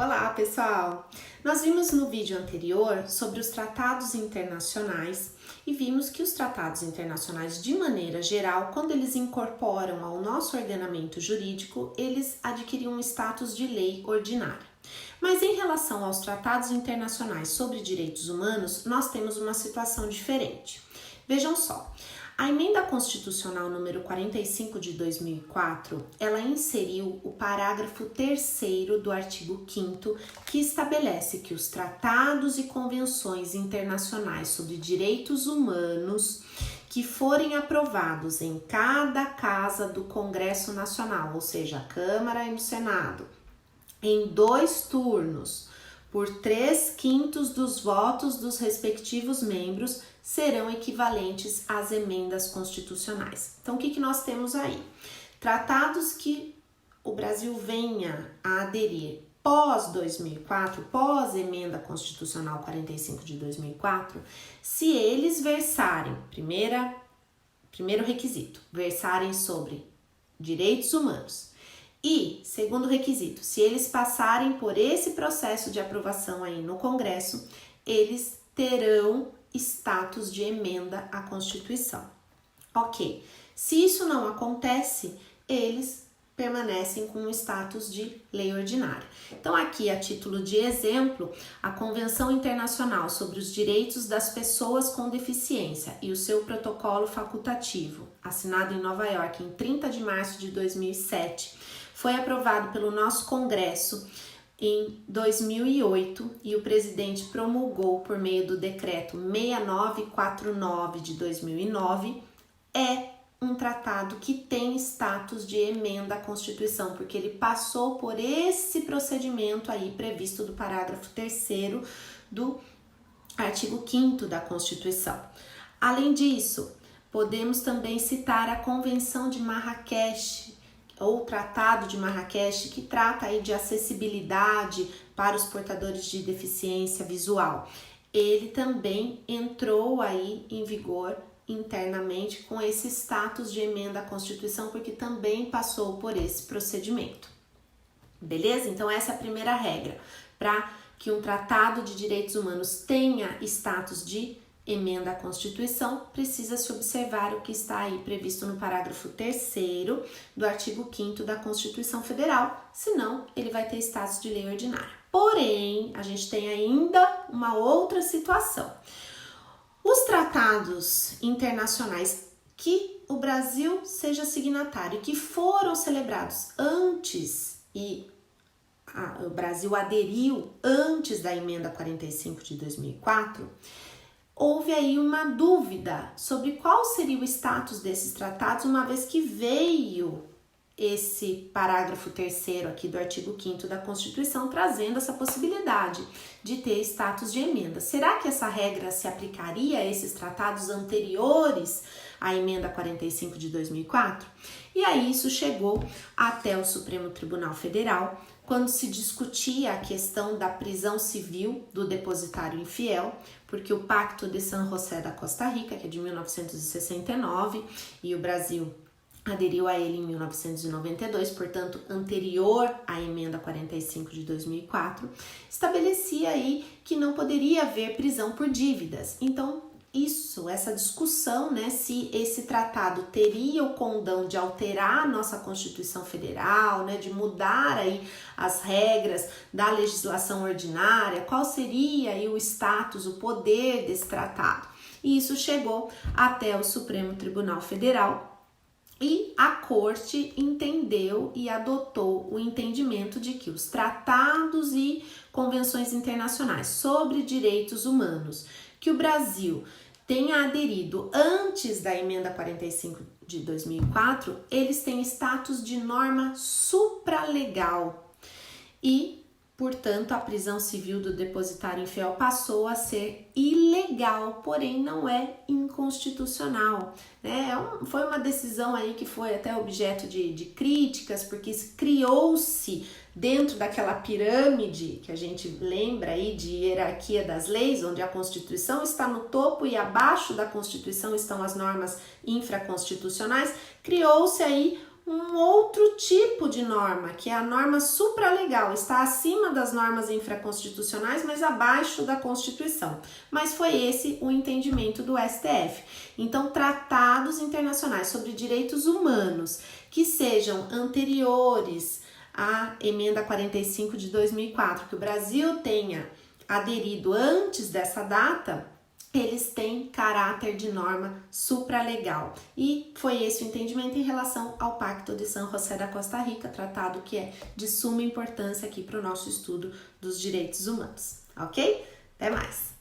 Olá, pessoal! Nós vimos no vídeo anterior sobre os tratados internacionais e vimos que os tratados internacionais, de maneira geral, quando eles incorporam ao nosso ordenamento jurídico, eles adquiriam um status de lei ordinária. Mas em relação aos tratados internacionais sobre direitos humanos, nós temos uma situação diferente. Vejam só. A emenda constitucional número 45 de 2004, ela inseriu o parágrafo 3º do artigo 5º, que estabelece que os tratados e convenções internacionais sobre direitos humanos que forem aprovados em cada casa do Congresso Nacional, ou seja, a Câmara e o Senado, em 2 turnos, por 3/5 dos votos dos respectivos membros, serão equivalentes às emendas constitucionais. Então, o que nós temos aí? Tratados que o Brasil venha a aderir pós 2004, pós emenda constitucional 45 de 2004, se eles versarem, primeiro requisito, versarem sobre direitos humanos. E, segundo requisito, se eles passarem por esse processo de aprovação aí no Congresso, eles terão status de emenda à Constituição. Ok, se isso não acontece, eles permanecem com o status de lei ordinária. Então, aqui, a título de exemplo, a Convenção Internacional sobre os Direitos das Pessoas com Deficiência e o seu protocolo facultativo, assinado em Nova York em 30 de março de 2007, foi aprovado pelo nosso Congresso em 2008 e o presidente promulgou por meio do decreto 6949 de 2009, é um tratado que tem status de emenda à Constituição, porque ele passou por esse procedimento aí previsto do parágrafo 3º do artigo 5º da Constituição. Além disso, podemos também citar a Convenção de Marrakech, ou Tratado de Marrakech, que trata aí de acessibilidade para os portadores de deficiência visual. Ele também entrou aí em vigor internamente com esse status de emenda à Constituição, porque também passou por esse procedimento. Beleza? Então essa é a primeira regra. Para que um tratado de direitos humanos tenha status de emenda à Constituição, precisa-se observar o que está aí previsto no parágrafo 3º do artigo 5º da Constituição Federal, senão ele vai ter status de lei ordinária. Porém, a gente tem ainda uma outra situação. Os tratados internacionais que o Brasil seja signatário, que foram celebrados antes e o Brasil aderiu antes da emenda 45 de 2004, houve aí uma dúvida sobre qual seria o status desses tratados, uma vez que veio esse parágrafo 3º aqui do artigo 5º da Constituição, trazendo essa possibilidade de ter status de emenda. Será que essa regra se aplicaria a esses tratados anteriores à emenda 45 de 2004? E aí isso chegou até o Supremo Tribunal Federal, quando se discutia a questão da prisão civil do depositário infiel, porque o Pacto de San José da Costa Rica, que é de 1969, e o Brasil aderiu a ele em 1992, portanto, anterior à emenda 45 de 2004, estabelecia aí que não poderia haver prisão por dívidas. Então, essa discussão, né, se esse tratado teria o condão de alterar a nossa Constituição Federal, né, de mudar aí as regras da legislação ordinária, qual seria aí o status, o poder desse tratado. E isso chegou até o Supremo Tribunal Federal e a Corte entendeu e adotou o entendimento de que os tratados e convenções internacionais sobre direitos humanos que o Brasil tenha aderido antes da emenda 45 de 2004, eles têm status de norma supralegal e, portanto, a prisão civil do depositário infiel passou a ser ilegal, porém não é inconstitucional, né? Foi uma decisão aí que foi até objeto de críticas, porque criou-se dentro daquela pirâmide que a gente lembra aí de hierarquia das leis, onde a Constituição está no topo e abaixo da Constituição estão as normas infraconstitucionais, criou-se aí um outro tipo de norma, que é a norma supralegal, está acima das normas infraconstitucionais, mas abaixo da Constituição. Mas foi esse o entendimento do STF. Então, tratados internacionais sobre direitos humanos que sejam anteriores à emenda 45 de 2004, que o Brasil tenha aderido antes dessa data, eles têm caráter de norma supralegal. E foi esse o entendimento em relação ao Pacto de San José da Costa Rica, tratado que é de suma importância aqui para o nosso estudo dos direitos humanos, ok? Até mais!